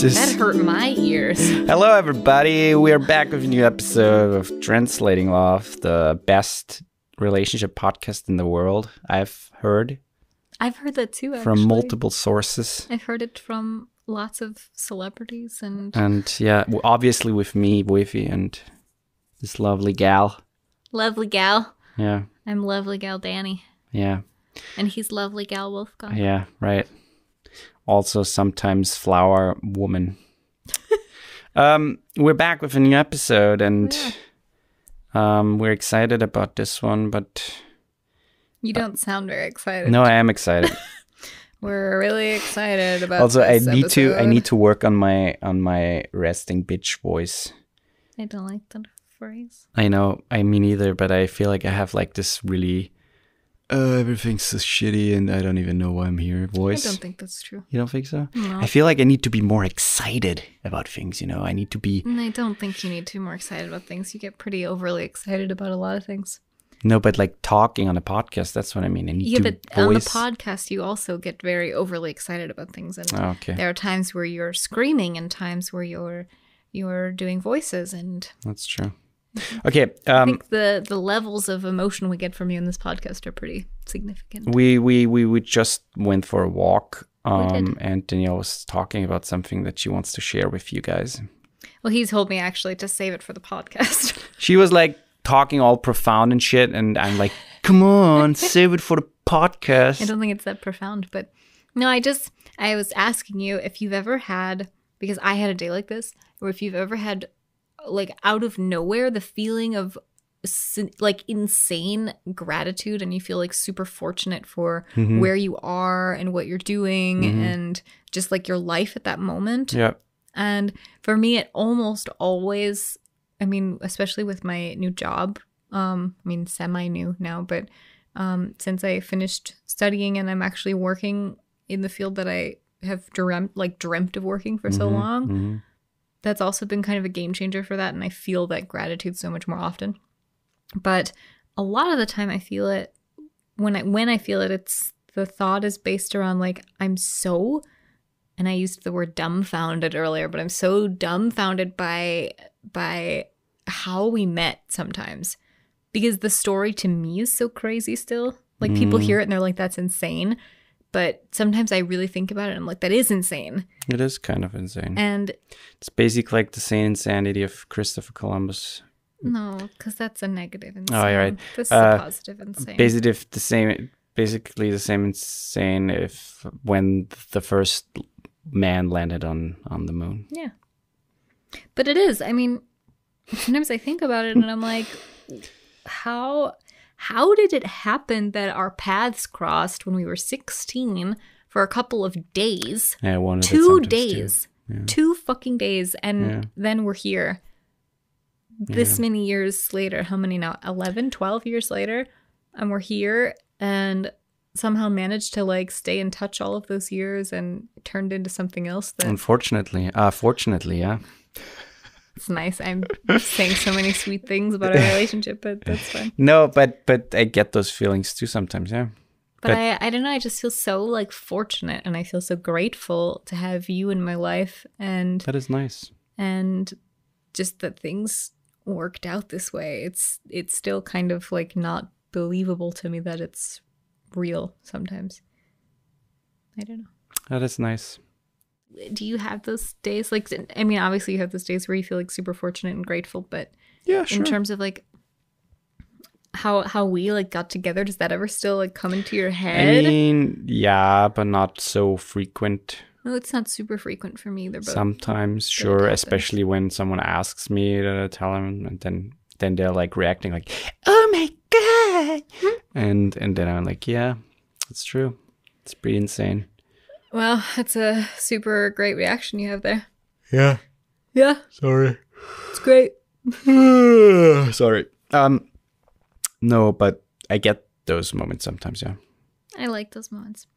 Jesus. That hurt my ears. Hello, everybody. We are back with a new episode of Translating Love, the best relationship podcast in the world, I've heard. I've heard that too, actually. From multiple sources. I've heard it from lots of celebrities and... And yeah, obviously with me, Woifi, and this lovely gal. Lovely gal. Yeah. I'm lovely gal Dani. Yeah. And he's lovely gal Wolfgang. Yeah, right. Also sometimes flower woman. We're back with a new episode, and we're excited about this one, but... You don't sound very excited. No, I am excited. We're really excited about also, this I need to work on my resting bitch voice. I don't like that phrase. I know, I mean either, but I feel like I have like this really everything's so shitty and I don't even know why I'm here voice. I don't think that's true. You don't think so? No. I feel like I need to be more excited about things, you know. I need to be... I don't think you need to be more excited about things. You get pretty overly excited about a lot of things. No, but like talking on a podcast, that's what I mean. I need to but on the podcast, you also get very overly excited about things. And there are times where you're screaming and times where you're doing voices. And that's true. Okay. I think the levels of emotion we get from you in this podcast are pretty significant. We just went for a walk. We did. And Danielle was talking about something that she wants to share with you guys. Well, he told me actually to save it for the podcast. She was like talking all profound and shit, and I'm like, come on, save it for the podcast. I don't think it's that profound, but no, I was asking you if you've ever had, because I had a day like this, or if you've ever had like out of nowhere the feeling of like insane gratitude, and you feel like super fortunate for where you are and what you're doing and just like your life at that moment. Yeah. And for me, it almost always, I mean, especially with my new job, I mean, semi-new now, but since I finished studying and I'm actually working in the field that I have dreamt of working for so long, that's also been kind of a game changer for that. And I feel that gratitude so much more often. But a lot of the time I feel it, when I feel it, it's the thought is based around like, I'm so, and I used the word dumbfounded earlier, but I'm so dumbfounded by how we met sometimes, because the story to me is so crazy still. Like people hear it and they're like, that's insane. But sometimes I really think about it and I'm like, that is insane. It is kind of insane. And it's basically like the same insanity of Christopher Columbus. No, because that's a negative insane. Oh, you're right. This is a positive insane. Basically the same insane if when the first man landed on the moon. Yeah. But it is. I mean, sometimes I think about it and I'm like, how did it happen that our paths crossed when we were 16 for a couple of days? Yeah, 2 days. Yeah. 2 fucking days. And then we're here. This many years later. How many now? 11, 12 years later. And we're here and somehow managed to like stay in touch all of those years and turned into something else. Fortunately, yeah. It's nice. I'm saying so many sweet things about our relationship, but that's fine. No, but I get those feelings too sometimes, yeah. But I don't know. I just feel so like fortunate, and I feel so grateful to have you in my life, and that is nice. And just that things worked out this way. It's still kind of like not believable to me that it's real sometimes. I don't know. That is nice. Do you have those days? Like, I mean, obviously you have those days where you feel like super fortunate and grateful, but yeah, sure. In terms of like how we like got together, does that ever still like come into your head? I mean, yeah, but not so frequent. No, it's not super frequent for me either. But sometimes, sure, especially when someone asks me to tell them, and then they're like reacting like, "Oh my god," and then I'm like, "Yeah, it's true. It's pretty insane." Well, it's a super great reaction you have there. Yeah. Yeah. Sorry. It's great. Sorry. No, but I get those moments sometimes, yeah. I like those moments.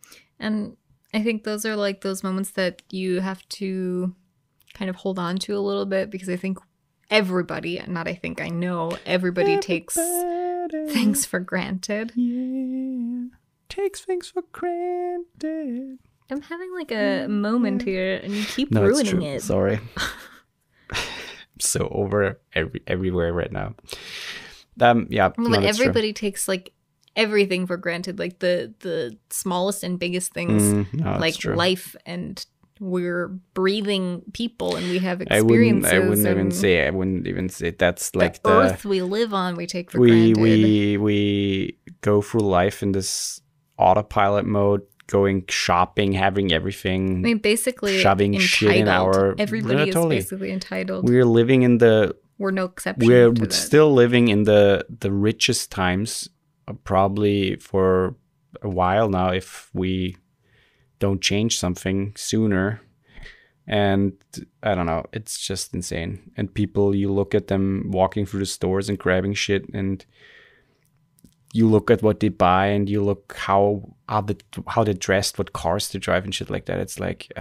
And I think those are like those moments that you have to kind of hold on to a little bit, because I think everybody, I know everybody takes things for granted. Yeah. Takes things for granted. I'm having like a moment here, and you keep No, it's ruining true. it. Sorry. I'm so over everywhere right now. Yeah, Well, no, but that's true. everybody takes like everything for granted, like the smallest and biggest things, No, it's like true. life, and we're breathing people, and we have I wouldn't experiences. even say that's like the earth we live on, we take for we granted. we go through life in this autopilot mode, going shopping, having everything, I mean, basically shoving entitled. shit in our. Everybody is Totally. basically entitled. We're living in the. We're no exception. We're to that. still living in the richest times, probably for a while now, if we don't change something sooner. And I don't know, it's just insane. And people, you look at them walking through the stores and grabbing shit, and you look at what they buy, and you look how they're dressed, what cars they drive and shit like that. It's like,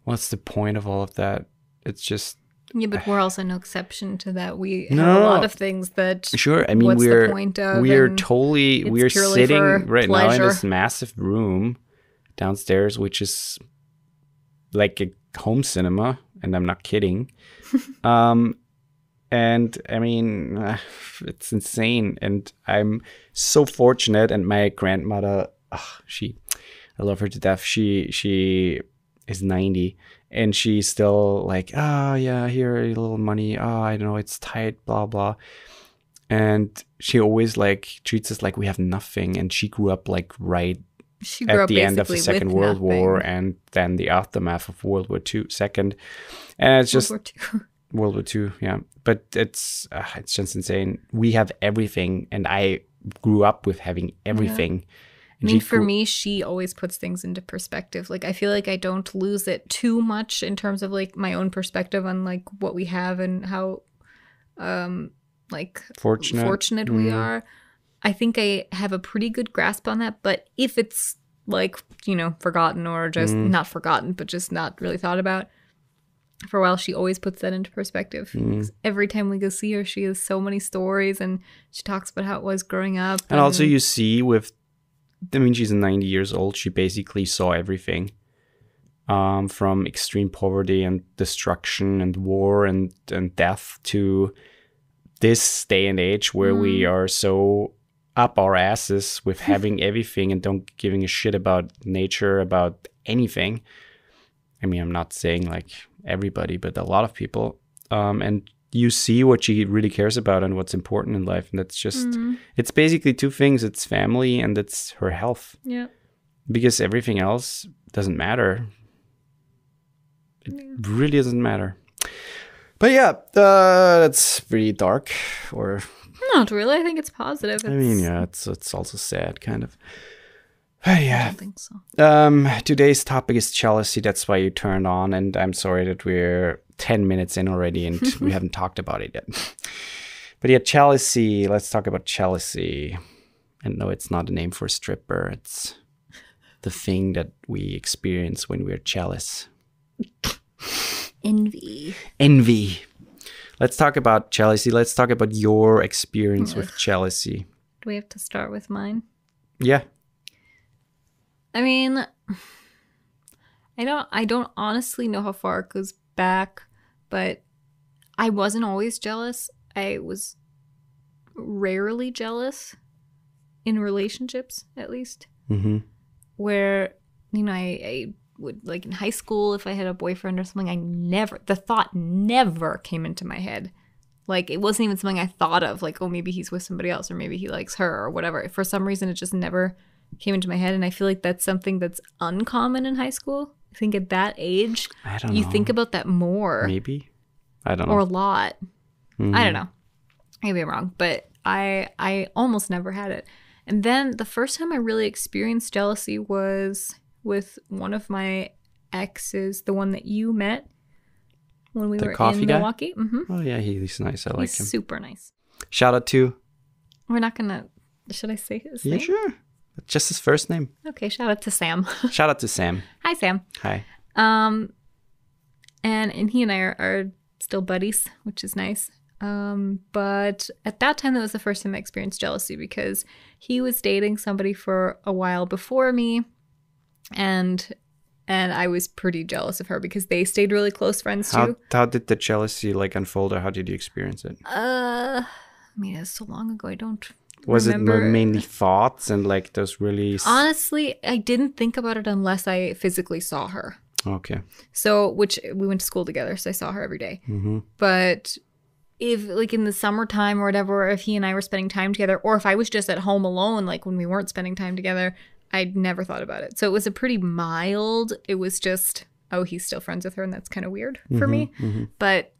what's the point of all of that? It's just. Yeah, but we're also no exception to that. We No, have a no, lot no. of things that. Sure, I mean what's we're the point of? we're and totally it's we're purely sitting for right now in pleasure. this massive room downstairs, which is like a home cinema, and I'm not kidding. And I mean, it's insane, and I'm so fortunate. And my grandmother, I love her to death. She is 90, and she's still like, oh yeah, here a little money. Oh, I know it's tight, blah blah. And she always like treats us like we have nothing. And she grew up like right She grew at up the end of the basically Second with World War, nothing. and then the aftermath of World War II, second. And it's just World War II. World War II, yeah. But it's just insane. We have everything, and I grew up with having everything. I mean, for me, she always puts things into perspective. Like, I feel like I don't lose it too much in terms of like my own perspective on like what we have and how like fortunate we are. I think I have a pretty good grasp on that. But if it's like, you know, forgotten or just not forgotten, but just not really thought about for a while, she always puts that into perspective. Every time we go see her, she has so many stories, and she talks about how it was growing up. And also you see with, I mean, she's 90 years old. She basically saw everything, from extreme poverty and destruction and war and death to this day and age where we are so up our asses with having everything and don't giving a shit about nature, about anything. I mean, I'm not saying like everybody, but a lot of people. And you see what she really cares about and what's important in life. And that's just, it's basically two things. It's family and it's her health. Yeah. Because everything else doesn't matter. It really doesn't matter. But yeah, that's pretty dark. Or Not really. I think it's positive. I mean, yeah, it's also sad, kind of. But yeah. I don't think so. Today's topic is jealousy. That's why you turned on, and I'm sorry that we're 10 minutes in already and we haven't talked about it yet. But yeah, jealousy. Let's talk about jealousy. And no, it's not a name for a stripper. It's the thing that we experience when we're jealous. Envy. Let's talk about jealousy. Let's talk about your experience with jealousy. Do we have to start with mine? Yeah. I mean, I don't honestly know how far it goes back, but I wasn't always jealous. I was rarely jealous in relationships, at least. Mm-hmm. Where, you know, I would, like in high school, if I had a boyfriend or something, the thought never came into my head. Like, it wasn't even something I thought of, like, oh, maybe he's with somebody else or maybe he likes her or whatever. For some reason, it just never came into my head. And I feel like that's something that's uncommon in high school. I think at that age, you think about that more. Maybe. I don't know. Or a lot. Mm-hmm. I don't know. Maybe I'm wrong. But I almost never had it. And then the first time I really experienced jealousy was with one of my exes, the one that you met when we were in Milwaukee. Mm-hmm. Oh, yeah, he's nice. I like him. He's super nice. Shout out to... We're not going to... Should I say his name? Yeah, sure. Just his first name. Okay, shout out to Sam. Shout out to Sam. Hi, Sam. Hi. And he and I are still buddies, which is nice. But at that time, that was the first time I experienced jealousy because he was dating somebody for a while before me. And And I was pretty jealous of her because they stayed really close friends too. How did the jealousy like unfold, or how did you experience it? I mean, it's so long ago. I don't Was remember. it mainly thoughts and like those really... Honestly, I didn't think about it unless I physically saw her. Okay. So, which we went to school together, so I saw her every day. Mm-hmm. But if like in the summertime or whatever, if he and I were spending time together, or if I was just at home alone, like when we weren't spending time together, I'd never thought about it. So it was a pretty mild, it was just, oh, he's still friends with her, and that's kind of weird for me. Mm-hmm. But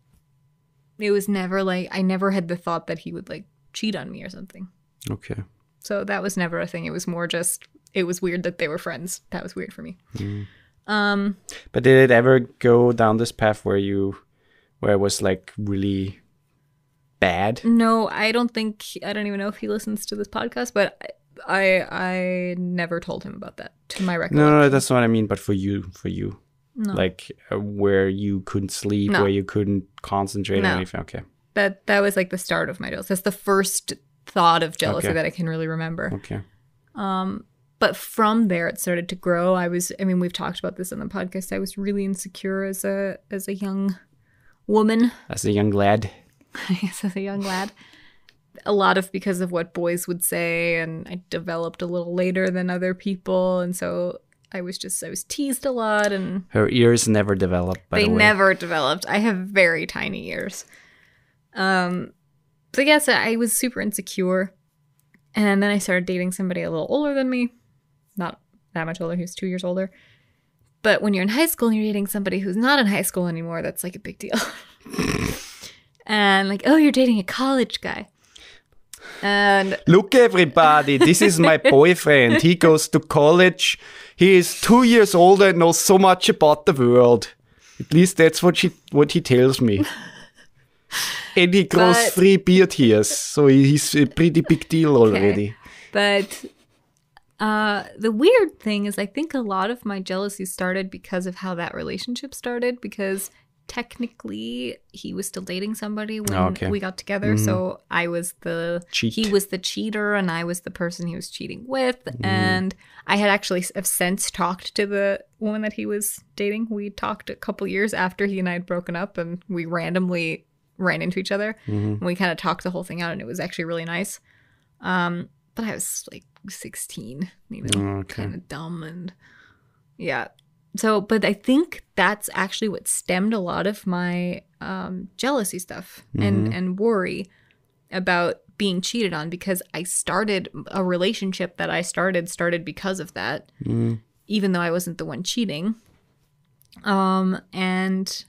it was never like, I never had the thought that he would like cheat on me or something. Okay. So that was never a thing. It was more just, it was weird that they were friends. That was weird for me. But did it ever go down this path where it was like really bad? No, I don't even know if he listens to this podcast, but I never told him about that, to my recollection. No, that's what I mean. But for you, No. like where you couldn't sleep, No. where you couldn't concentrate No. on anything. Okay. That was like the start of my jealousy. That's the first thought of jealousy Okay. that I can really remember. Okay. But from there, it started to grow. We've talked about this on the podcast. I was really insecure as a young woman. As a young lad. Yes, as a young lad. A lot of because of what boys would say, and I developed a little later than other people, and so I was teased a lot, and Her ears never developed, by they the way. never developed. I have very tiny ears. So yes, I was super insecure, and then I started dating somebody a little older than me. Not that much older, he was 2 years older. But when you're in high school and you're dating somebody who's not in high school anymore, that's like a big deal. And like, oh, you're dating a college guy. And Look, everybody, this is my boyfriend. He goes to college. He is 2 years older and knows so much about the world. At least that's what he tells me. And he grows But- 3 beard hairs, so he's a pretty big deal already. But the weird thing is I think a lot of my jealousy started because of how that relationship started, because technically he was still dating somebody when Okay. we got together. So I was Cheat. he was the cheater and I was the person he was cheating with. And I had actually have since talked to the woman that he was dating. We talked a couple years after he and I had broken up, and we randomly ran into each other. And we kind of talked the whole thing out, and it was actually really nice. But I was like 16, Okay. kind of dumb, and yeah. So, but I think that's actually what stemmed a lot of my jealousy stuff and worry about being cheated on, because I started a relationship that I started because of that, even though I wasn't the one cheating. And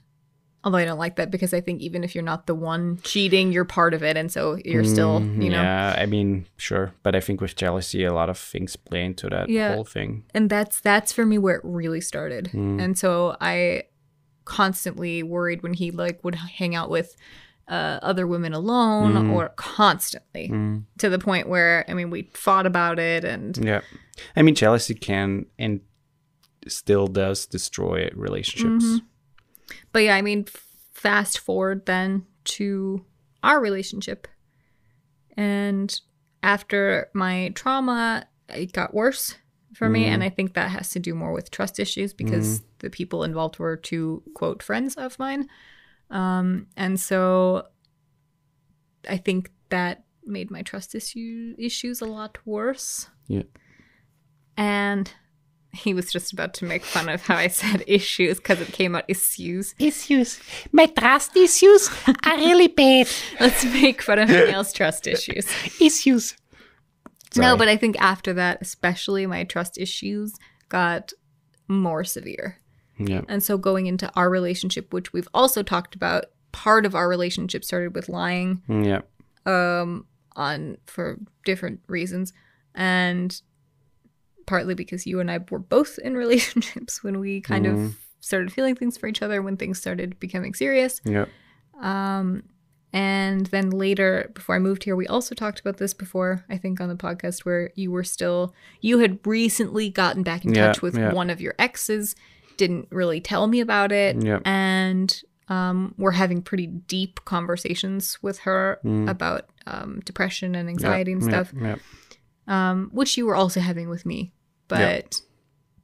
although I don't like that, because I think even if you're not the one cheating, you're part of it. And so you're still, Yeah, I mean, sure. But I think with jealousy, a lot of things play into that Yeah. whole thing. And that's for me where it really started. And so I constantly worried when he like would hang out with other women alone, or constantly, to the point where, I mean, we fought about it. And Yeah. I mean, jealousy can and still does destroy relationships. But yeah, I mean, fast forward then to our relationship. And after my trauma, it got worse for me. And I think that has to do more with trust issues, because the people involved were two, quote, friends of mine. And so I think that made my trust issues a lot worse. Yeah. And he was just about to make fun of how I said issues, because it came out issues. Issues. My trust issues are really bad. Let's make fun of Danielle's trust issues. Issues. No, but I think after that, especially, my trust issues got more severe. Yeah. And so going into our relationship, which we've also talked about, part of our relationship started with lying Yeah. for different reasons. And partly because you and I were both in relationships when we kind of started feeling things for each other, when things started becoming serious. Yeah. And then later, before I moved here, we also talked about this before, I think on the podcast, where you had recently gotten back in touch with one of your exes, didn't really tell me about it. Yeah. And we're having pretty deep conversations with her about depression and anxiety and stuff, Yeah. which you were also having with me. But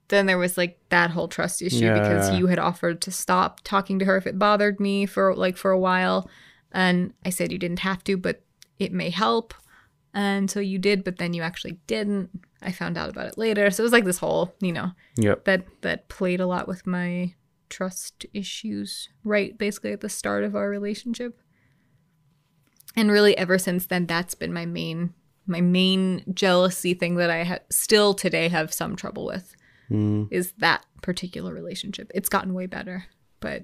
then there was like that whole trust issue because you had offered to stop talking to her if it bothered me for a while. And I said you didn't have to, but it may help. And so you did, but then you actually didn't. I found out about it later. So it was like this whole, that played a lot with my trust issues, right? Basically at the start of our relationship. And really ever since then, that's been my main jealousy thing that I still today have some trouble with is that particular relationship. It's gotten way better, but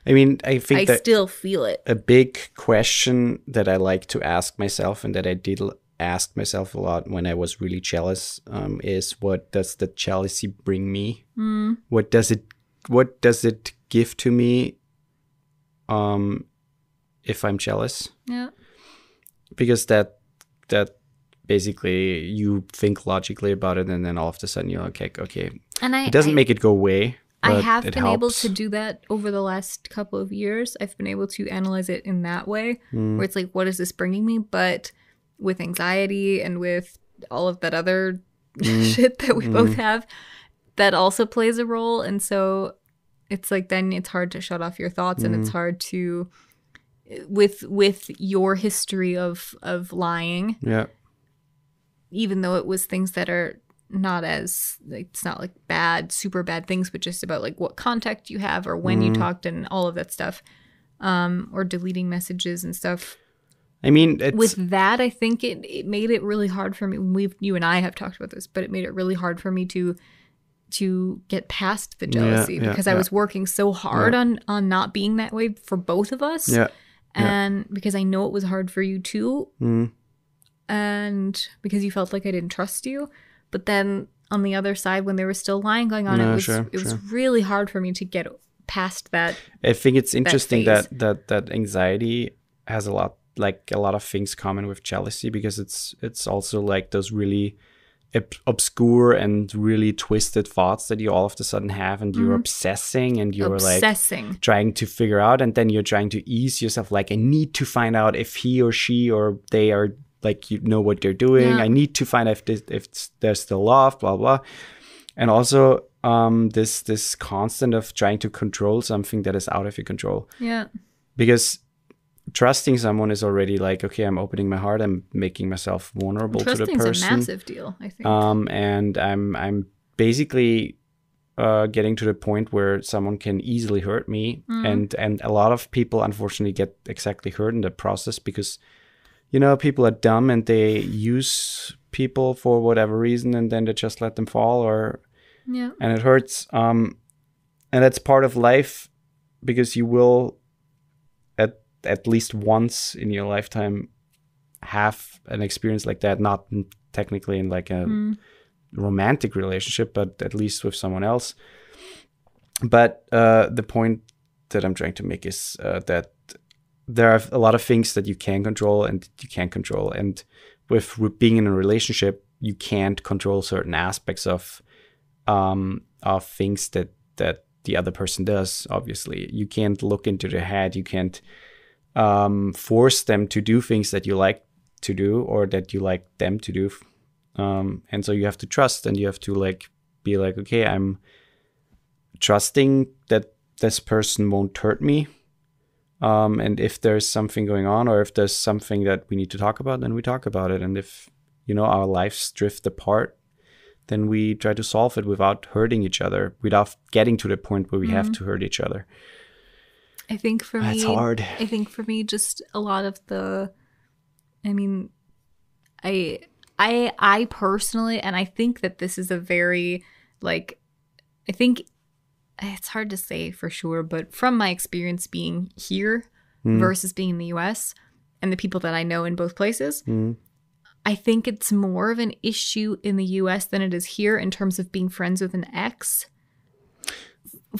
I mean, I think I still feel it. A big question that I like to ask myself and that I did ask myself a lot when I was really jealous is what does the jealousy bring me? What does it give to me if I'm jealous? Yeah. Because that basically you think logically about it and then all of a sudden you're like, okay. And it doesn't make it go away. I have been able to do that over the last couple of years. I've been able to analyze it in that way where it's like, what is this bringing me? But with anxiety and with all of that other shit that we both have, that also plays a role. And so it's like, then it's hard to shut off your thoughts and it's hard to, with your history of lying. Yeah. Even though it was things that are not as, like, it's not like super bad things, but just about like what contact you have or when you talked and all of that stuff, or deleting messages and stuff. I mean, with that, I think it made it really hard for me. You and I have talked about this, but it made it really hard for me to get past the jealousy because I was working so hard on not being that way for both of us. Yeah. And because I know it was hard for you too. And because you felt like I didn't trust you. But then on the other side, when there was still lying going on, it was really hard for me to get past that. I think it's interesting that anxiety has a lot of things common with jealousy because it's also like those really obscure and really twisted thoughts that you all of a sudden have and you're obsessing and you're like trying to figure out and then you're trying to ease yourself like I need to find out if he or she or they are like what they're doing. I need to find out if there's still love, blah blah. And also this constant of trying to control something that is out of your control. Yeah. Because trusting someone is already like, okay, I'm opening my heart, I'm making myself vulnerable to the person. Trusting's a massive deal, I think. And I'm basically getting to the point where someone can easily hurt me, and a lot of people unfortunately get exactly hurt in the process because people are dumb and they use people for whatever reason, and then they just let them fall, and it hurts. And that's part of life because you will at least once in your lifetime have an experience like that, not technically in like a romantic relationship, but at least with someone else. But the point that I'm trying to make is that there are a lot of things that you can control and you can't control. And with being in a relationship, you can't control certain aspects of things that the other person does, obviously. You can't look into their head. You can't force them to do things that you like to do or that you like them to do. And so you have to trust and you have to like be like, okay, I'm trusting that this person won't hurt me. And if there's something going on or if there's something that we need to talk about, then we talk about it. And if, our lives drift apart, then we try to solve it without hurting each other, without getting to the point where we have to hurt each other. I think for me, it's hard. I think for me, just a lot of I personally, and I think that this is a very, I think it's hard to say for sure, but from my experience being here versus being in the US and the people that I know in both places, I think it's more of an issue in the US than it is here in terms of being friends with an ex.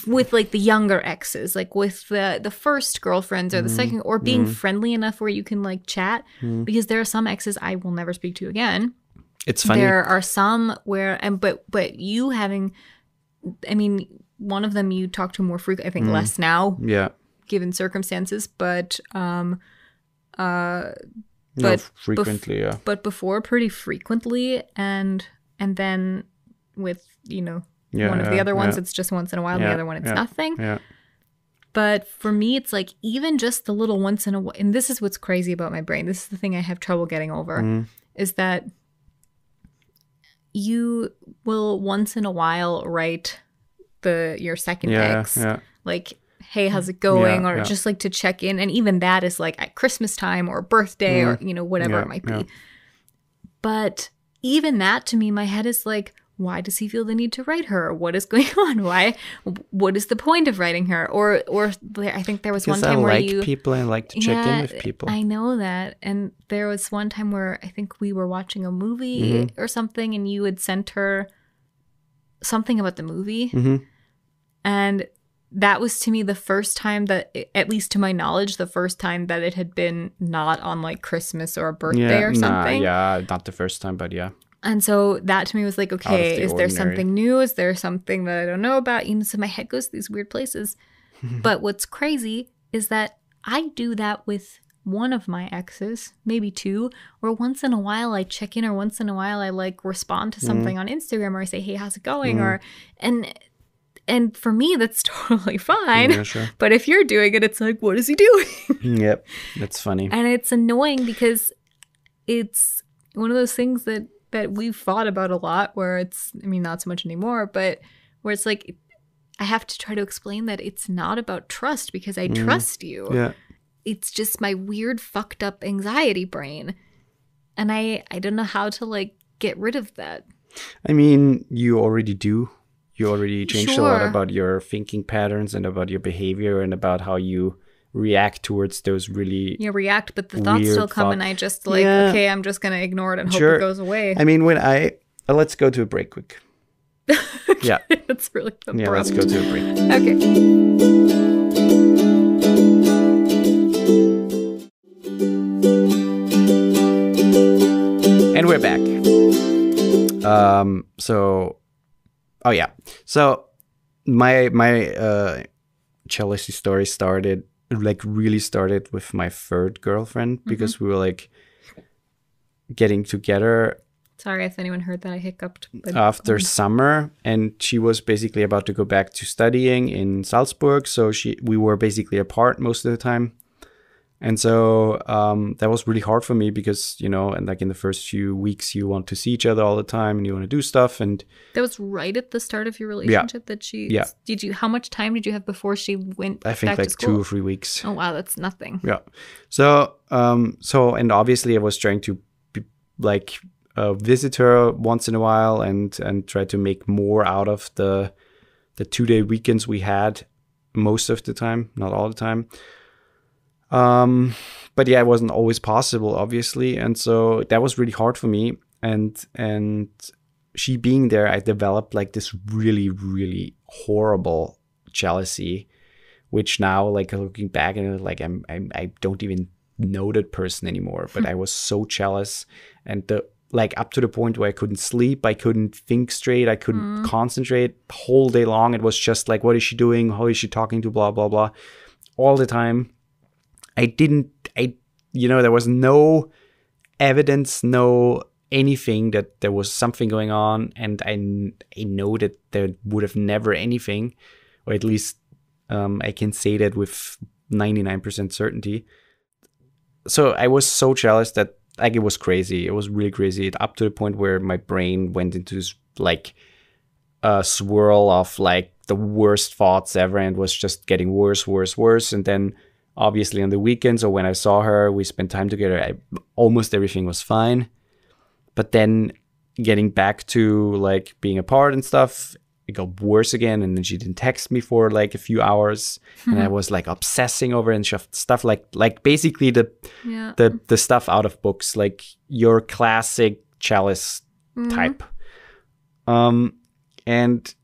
With like the younger exes, like with the first girlfriends or the second, or being friendly enough where you can like chat, because there are some exes I will never speak to again. It's funny. There are some where, but you having, I mean, one of them you talk to more frequently, I think less now, given circumstances, but frequently, but before pretty frequently, and then with One of the other ones, it's just once in a while. The other one, it's nothing. Yeah. But for me, it's like even just the little once in a while. And this is what's crazy about my brain. This is the thing I have trouble getting over is that you will once in a while write your second ex like, hey, how's it going? Or just like to check in. And even that is like at Christmas time or birthday or, you know, whatever it might be. But even that to me, my head is like, why does he feel the need to write her? What is going on? What is the point of writing her? Or I think there was one time where I like people and I like to check in with people. I know that. And there was one time where I think we were watching a movie or something and you had sent her something about the movie. And that was to me the first time that, at least to my knowledge, the first time that it had been not on like Christmas or a birthday or something. Not the first time, but yeah. And so that to me was like, okay, is there something new? Is there something that I don't know about? You know, so my head goes to these weird places. But what's crazy is that I do that with one of my exes, maybe two, or once in a while I check in, or once in a while I like respond to something on Instagram, or I say, hey, how's it going? Or and for me, that's totally fine. Yeah, sure. But if you're doing it, it's like, what is he doing? Yep, that's funny. And it's annoying because it's one of those things that we've thought about a lot where it's, I mean, not so much anymore, but where it's like, I have to try to explain that it's not about trust because I trust you. Yeah. It's just my weird fucked up anxiety brain. And I don't know how to like get rid of that. I mean, you already do. You already changed a lot about your thinking patterns and about your behavior and about how you react towards those really react, but the thoughts still come and I just like, okay, I'm just going to ignore it and hope it goes away. I mean, when let's go to a break quick. Yeah. It's really abrupt. Yeah, let's go to a break. Okay. And we're back. So my jealousy story started with my third girlfriend because we were like getting together. Sorry if anyone heard that I hiccuped. After summer, and she was basically about to go back to studying in Salzburg, so we were basically apart most of the time. And so that was really hard for me because, you know, and like in the first few weeks, you want to see each other all the time and you want to do stuff. And that was right at the start of your relationship that she. Yeah. How much time did you have before she went? I think back like to school? 2 or 3 weeks. Oh wow, that's nothing. Yeah. So and obviously I was trying to be, visit her once in a while and try to make more out of the 2-day weekends we had most of the time, not all the time. But yeah, it wasn't always possible, obviously. And so that was really hard for me. And she being there, I developed like this really, really horrible jealousy, which now, like looking back and like, I don't even know that person anymore, but I was so jealous and up to the point where I couldn't sleep. I couldn't think straight. I couldn't concentrate the whole day long. It was just like, what is she doing? How is she talking to blah, blah, blah, all the time. There was no evidence, no anything that there was something going on. And I know that there would have never anything, or at least I can say that with 99% certainty. So I was so jealous that like it was crazy. It was really crazy. Up to the point where my brain went into this like a swirl of like the worst thoughts ever and was just getting worse. And then obviously on the weekends or when I saw her, we spent time together. Almost everything was fine. But then getting back to like being apart and stuff, it got worse again. And then she didn't text me for like a few hours. And I was like obsessing over and stuff like basically the stuff out of books, like your classic jealous type. And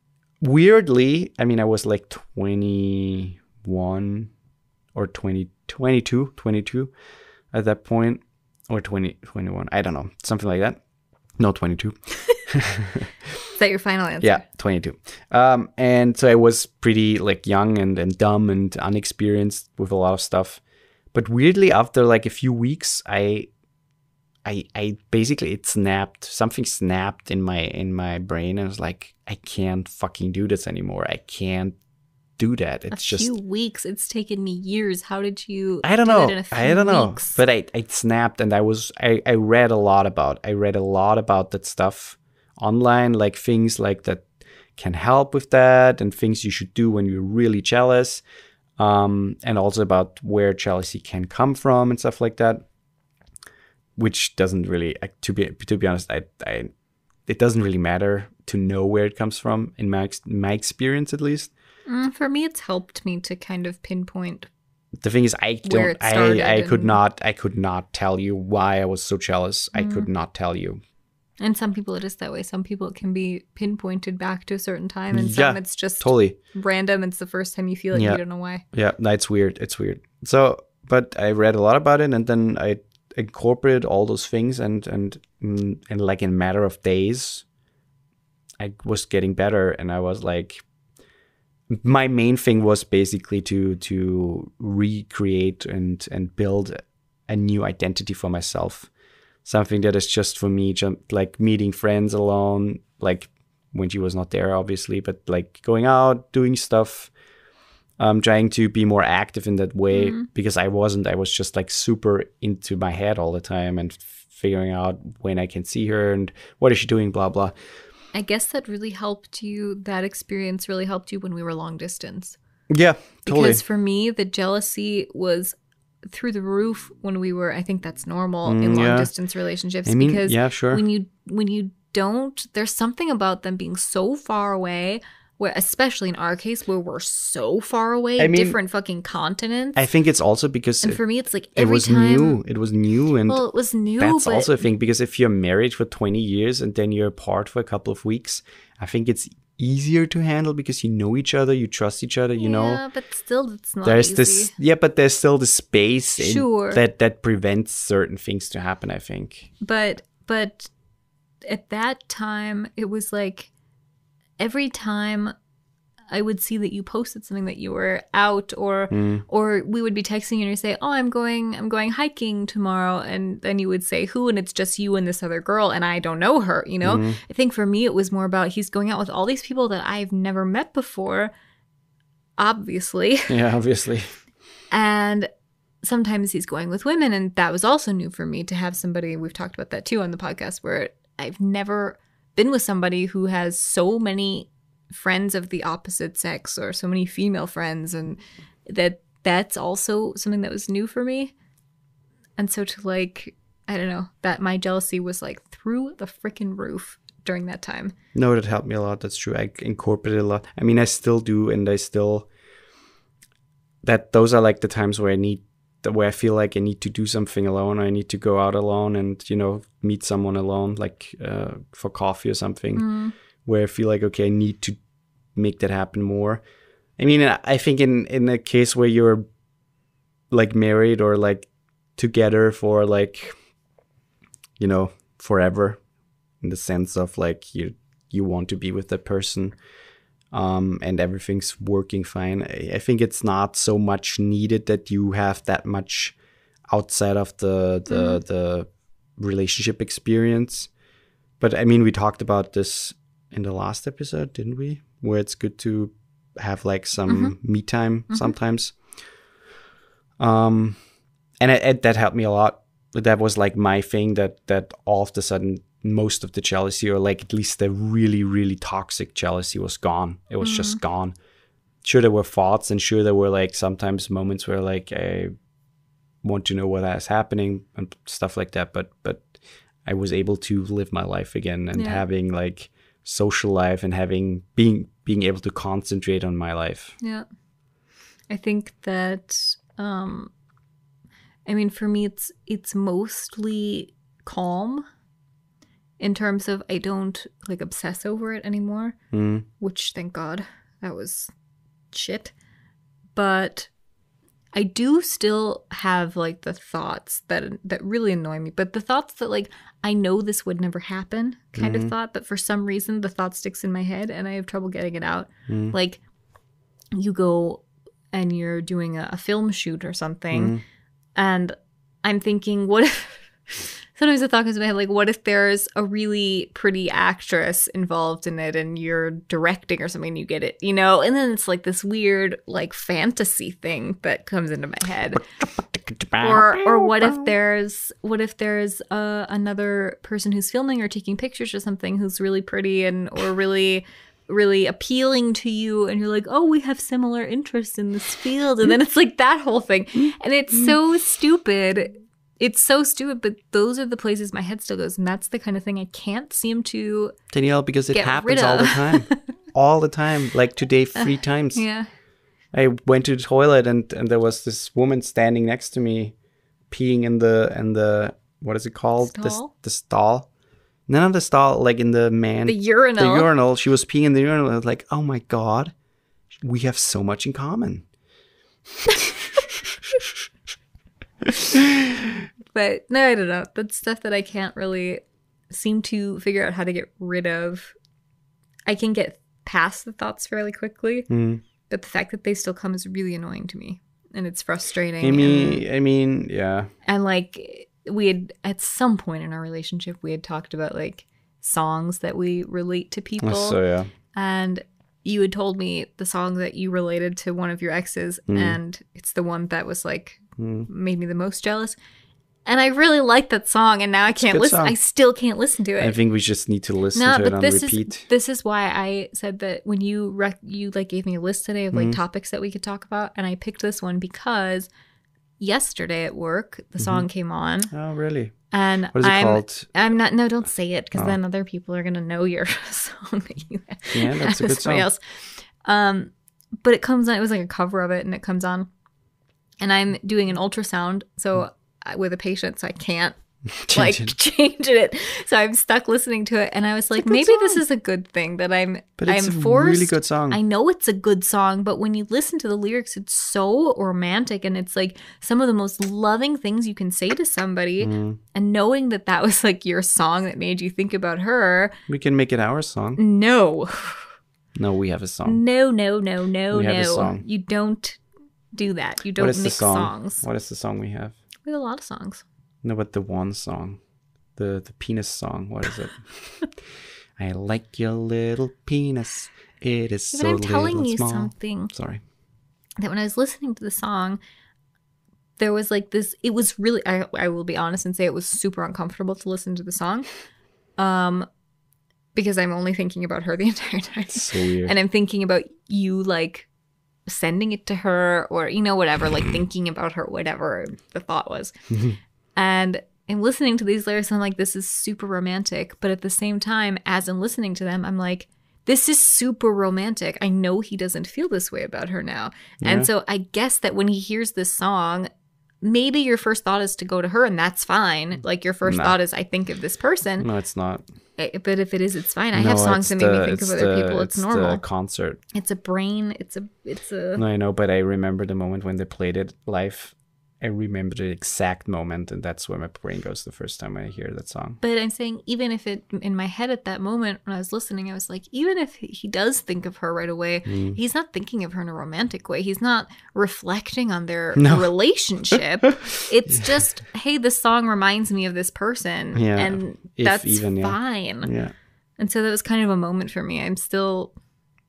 weirdly, I mean, I was like 21 or 22 at that point, or 21, I don't know, something like that. No, 22. Is that your final answer? Yeah, 22. And so I was pretty like young and dumb and unexperienced with a lot of stuff. But weirdly, after like a few weeks, I I basically it snapped. Something snapped in my brain, and I was like, I can't fucking do this anymore. I can't do that. It's A few weeks. It's taken me years. How did you I don't do know. that in a few I don't know. weeks? But I snapped, and I read a lot about that stuff online, like things like that can help with that, and things you should do when you're really jealous, and also about where jealousy can come from and stuff like that. Which doesn't really, to be honest, it doesn't really matter to know where it comes from in my experience, at least. For me, it's helped me to kind of pinpoint. The thing is, Where it started I could not tell you why I was so jealous. I could not tell you. And some people it is that way. Some people it can be pinpointed back to a certain time, and some it's just totally random. It's the first time you feel it, you don't know why. Yeah, that's weird. It's weird. So, but I read a lot about it, and then I incorporated all those things, and like in a matter of days, I was getting better, and I was like, my main thing was basically to recreate and build a new identity for myself, something that is just for me, just like meeting friends alone, like when she was not there, obviously, but like going out, doing stuff. Trying to be more active in that way, because I wasn't. I was just like super into my head all the time and figuring out when I can see her and what is she doing, blah, blah. I guess that really helped you. That experience really helped you when we were long distance. Yeah, totally. Because for me, the jealousy was through the roof when we were, I think that's normal in long distance relationships. I mean, because sure. when you don't, there's something about them being so far away, where, especially in our case, where we're so far away, different fucking continents. I think it's also because... And for me, it's like it was new. It was new. And well, it was new. That's also a thing, because if you're married for 20 years and then you're apart for a couple of weeks, I think it's easier to handle because you know each other, you trust each other, you know. Yeah, but still, it's not there's easy. But there's still the space Sure. that prevents certain things to happen, I think. But at that time, it was like... Every time I would see that you posted something that you were out, or we would be texting you and you say, "Oh, I'm going hiking tomorrow," and then you would say who, and it's just you and this other girl, and I don't know her. You know, I think for me it was more about he's going out with all these people that I've never met before. Obviously, yeah, obviously, and sometimes he's going with women, and that was also new for me to have somebody. We've talked about that too on the podcast, where I've never been with somebody who has so many friends of the opposite sex, or so many female friends, and that's also something that was new for me. And so to like, I don't know, that my jealousy was like through the freaking roof during that time. No, that helped me a lot. That's true. I incorporated a lot. I mean, I still do, and those are like the times where I feel like I need to do something alone. I need to go out alone and, meet someone alone, like for coffee or something, where I feel like, okay, I need to make that happen more. I mean, I think in a case where you're like married or like together for like, forever, in the sense of like you want to be with that person, and everything's working fine. I think it's not so much needed that you have that much outside of the relationship experience. But I mean, we talked about this in the last episode, didn't we? Where it's good to have like some me time sometimes. And that helped me a lot. That was like my thing, that all of a sudden most of the jealousy, or like at least the really, really toxic jealousy, was gone. It was just gone. Sure, there were thoughts, and sure, there were like sometimes moments where like I want to know what is happening and stuff like that. But I was able to live my life again, and having like social life, and being able to concentrate on my life. Yeah. I think that I mean, for me it's mostly calm, in terms of I don't like obsess over it anymore, which thank God, that was shit. But I do still have like the thoughts that really annoy me, but the thoughts that like I know this would never happen kind of thought, but for some reason the thought sticks in my head and I have trouble getting it out. Like you go and you're doing a film shoot or something, and I'm thinking, what if sometimes the thought comes to my head, like, what if there's a really pretty actress involved in it and you're directing or something and you get it, you know? And then it's like this weird, like, fantasy thing that comes into my head. Or what if there's another person who's filming or taking pictures or something who's really pretty or really appealing to you, and you're like, oh, we have similar interests in this field, and then it's like that whole thing, and it's so stupid. It's so stupid, but those are the places my head still goes, and that's the kind of thing I can't seem to, Danielle, because it get happens rid of. all the time. All the time. Like today, 3 times. Yeah. I went to the toilet and there was this woman standing next to me peeing in the what is it called? Stall? The stall. None of the stall, like in the urinal. The urinal. She was peeing in the urinal. I was like, oh my God, we have so much in common. But no, I don't know. That's stuff that I can't really seem to figure out how to get rid of. I can get past the thoughts fairly quickly, but the fact that they still come is really annoying to me, and it's frustrating. I mean, yeah. And like we had at some point in our relationship, we had talked about like songs that we relate to people. So yeah. And you had told me the song that you related to one of your exes, and it's the one that was like made me the most jealous. And I really like that song, and now I can't listen. Song. I still can't listen to it. I think we just need to listen to it on repeat. This is why I said that when you like gave me a list today of like topics that we could talk about, and I picked this one because yesterday at work the song came on. Oh, really? And what is it called? I'm not. No, don't say it, because then other people are gonna know your song that you had. Yeah, that's a good song. Else. But it comes on. It was like a cover of it, and it comes on, and I'm doing an ultrasound, so with a patient, so I can't change it. So I'm stuck listening to it, and I was like, maybe this is a good thing that I'm forced. A really good song. I know it's a good song, but when you listen to the lyrics, it's so romantic, and it's like some of the most loving things you can say to somebody. And knowing that that was like your song that made you think about her, we can make it our song. No, we have a song. No. We have a song. You don't do that. You don't mix songs. What is the song we have? We have a lot of songs. No, but the one song, the penis song. What is it? I like your little penis. It is so little and small. I'm telling you something. Sorry. That when I was listening to the song, there was like this. It was really. I will be honest and say it was super uncomfortable to listen to the song, because I'm only thinking about her the entire time. So weird. And I'm thinking about you, like sending it to her, or whatever, like thinking about her, whatever the thought was. And I'm listening to these lyrics and I'm like, this is super romantic, but at the same time, as I'm listening to them, I'm like, this is super romantic. I know he doesn't feel this way about her now. And so I guess that when he hears this song, maybe your first thought is to go to her, and that's fine. Like your first thought is, I think of this person. No, it's not. But if it is, it's fine. I have songs that make me think of other people. It's normal. It's the concert. It's a brain. It's a. No, I know, but I remember the moment when they played it live. I remember the exact moment, and that's where my brain goes the first time I hear that song. But I'm saying, even if it, in my head at that moment when I was listening, I was like, even if he does think of her right away, he's not thinking of her in a romantic way. He's not reflecting on their relationship. It's just, hey, this song reminds me of this person, and that's fine. Yeah. And so that was kind of a moment for me. I'm still,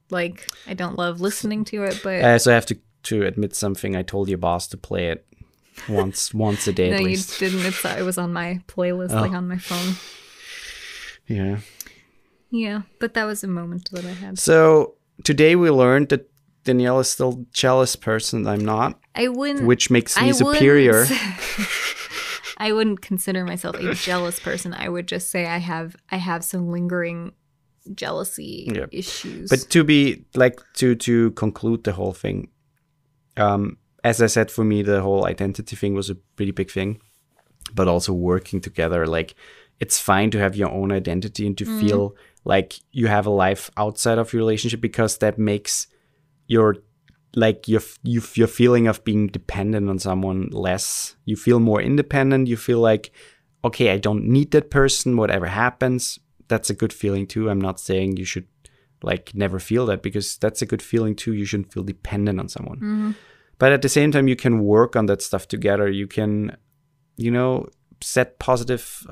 like, I don't love listening to it, but... so I have to admit something. I told your boss to play it. Once a day at least. No, you didn't. It was on my playlist, like on my phone. Yeah, but that was a moment that I had. So today we learned that Danielle is still a jealous person. I'm not. I wouldn't. Which makes me superior. I wouldn't consider myself a jealous person. I would just say I have some lingering jealousy issues. But to conclude the whole thing, as I said, for me, the whole identity thing was a pretty big thing, but also working together. Like, it's fine to have your own identity and to feel like you have a life outside of your relationship, because that makes your feeling of being dependent on someone less. You feel more independent. You feel like, okay, I don't need that person. Whatever happens, that's a good feeling too. I'm not saying you should like never feel that, because that's a good feeling too. You shouldn't feel dependent on someone. But at the same time, you can work on that stuff together. You can, set positive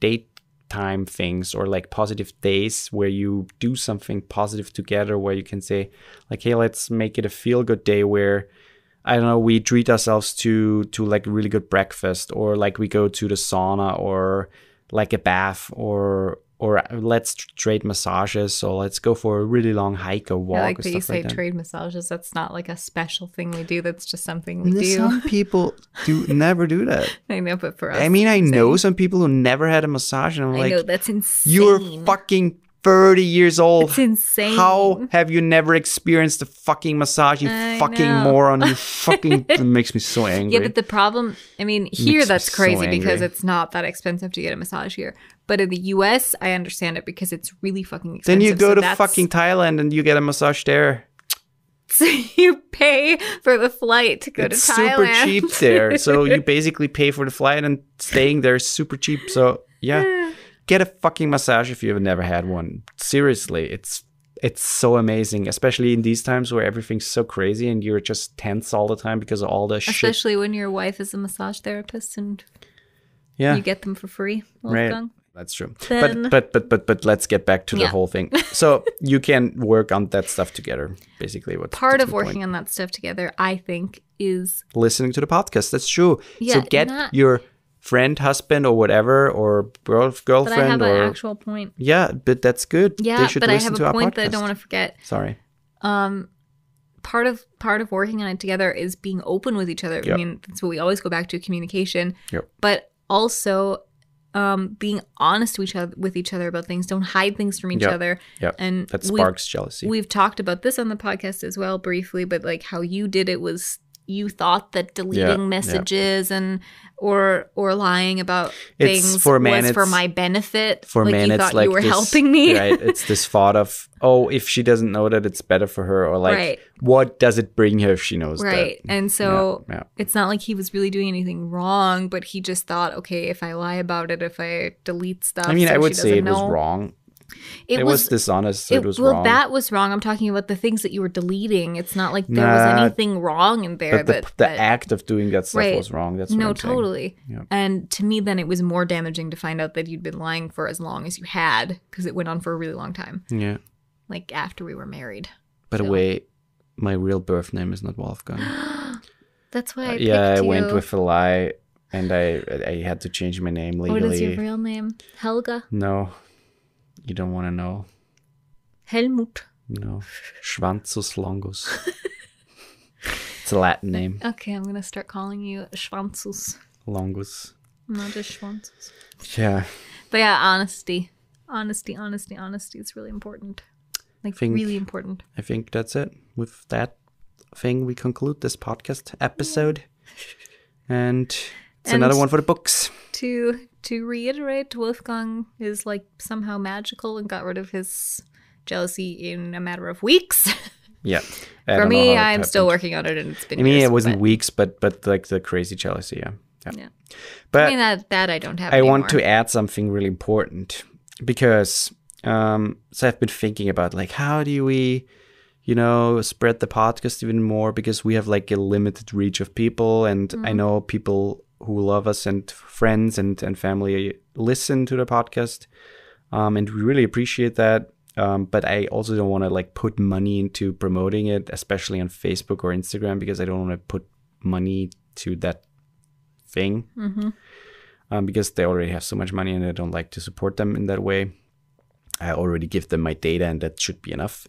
date time things, or like positive days where you do something positive together, where you can say like, hey, let's make it a feel good day where, I don't know, we treat ourselves to like a really good breakfast, or like we go to the sauna, or like a bath, or let's trade massages. So let's go for a really long hike or walk. I like or that you stuff say like that. trade massages. That's not like a special thing we do. That's just something we do. Some people never do that. I know, but for us, I mean, I same. know some people who never had a massage, and I'm I like, know, that's insane. you're fucking 30 years old. It's insane. How have you never experienced a fucking massage, you I fucking know. moron? You fucking... It makes me so angry. Yeah, but the problem, I mean, here Makes me that's crazy so because angry. it's not that expensive to get a massage here. But in the US, I understand it because it's really fucking expensive. Then you go So to that's- fucking Thailand and you get a massage there. So you pay for the flight to go It's to super Thailand. cheap there. So you basically pay for the flight, and staying there is super cheap. So yeah, get a fucking massage if you've never had one. Seriously, it's so amazing, especially in these times where everything's so crazy and you're just tense all the time because of all the shit. Especially when your wife is a massage therapist and Yeah, you get them for free. right. Wolfgang. That's true. Then- But let's get back to the Yeah. whole thing. So you can work on that stuff together. Basically, Part that's of the working point. on that stuff together, I think, is Listening to the podcast. That's true. Yeah, so get not- your friend, husband, or whatever, or but I have girlfriend, an or actual point. yeah, but that's good. Yeah, They should but I listen have to a our point that I podcast. don't want to forget. Sorry. Part of working on it together is being open with each other. I Yep. mean, that's what we always go back to, communication. Yep. But also being honest with each other about things. Don't hide things from each Yep. other. Yep. And That sparks jealousy. We've talked about this on the podcast as well briefly, but like how you did it was you thought that deleting Yeah, messages and or lying about It's things for a man, was for it's- my benefit. For like men, you it's thought like you were this, helping me. right? It's this thought of, oh, if she doesn't know that, it's better for her, or like, Right. what does it bring her if she knows Right. that? And so Yeah, yeah. it's not like he was really doing anything wrong, but he just thought, okay, if I lie about it, if I delete stuff. I mean, so I would she say it doesn't was know. wrong. It was dishonest. So it was well, wrong. that was wrong. I'm talking about the things that you were deleting. It's not like there Nah, was anything wrong in there. But the that act of doing that stuff Right. was wrong. That's what no, I'm saying. totally. Yeah. And to me, then it was more damaging to find out that you'd been lying for as long as you had, because it went on for a really long time, Yeah. like after we were married. By the So- way, my real birth name is not Wolfgang. That's why I Yeah, I picked went you. with a lie, and I had to change my name legally. What is your real name? Helga? No, you don't want to know. Helmut. No, Schwanzus longus. It's a Latin name, Okay, I'm gonna start calling you Schwanzus, longus. not just Schwanzus. Yeah, But yeah, honesty is really important. Like Think- really important. I think that's it. With that thing, we conclude this podcast episode, and it's And- another one for the books. To reiterate, Wolfgang is like somehow magical and got rid of his jealousy in a matter of weeks. Yeah. I For don't know me, how it I'm still happened. working on it, and it's been. I mean, years, it wasn't but- weeks, but like the crazy jealousy. Yeah. Yeah. But I mean that I don't have. I anymore. want to add something really important, because so I've been thinking about like, how do we, spread the podcast even more, because we have like a limited reach of people, and I know people who love us and friends and family listen to the podcast, and we really appreciate that. But I also don't want to like put money into promoting it, especially on Facebook or Instagram, because I don't want to put money to that thing, because they already have so much money and I don't like to support them in that way. I already give them my data, and that should be enough.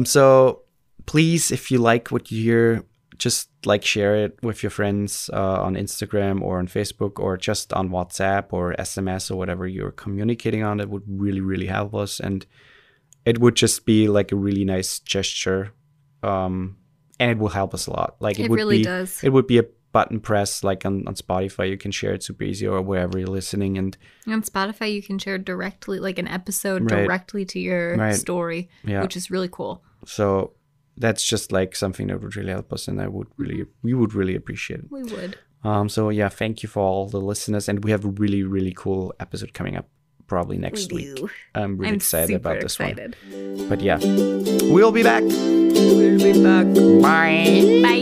So please, if you like what you hear, just like share it with your friends on Instagram or on Facebook, or just on WhatsApp or SMS or whatever you're communicating on. That would really, really help us, and it would just be like a really nice gesture, and it will help us a lot. Like It would really be, does. It would be a button press, like on Spotify. You can share it super easy, or wherever you're listening, and On Spotify, you can share directly, like an episode Right. directly to your Right. story, Yeah. which is really cool. so that's just like something that would really help us, and we would really appreciate it. We would. So yeah, thank you for all the listeners, and we have a really, really cool episode coming up probably next week. do. I'm really I'm excited super about this excited. one. But yeah, we'll be back. We'll be back. Bye. Bye.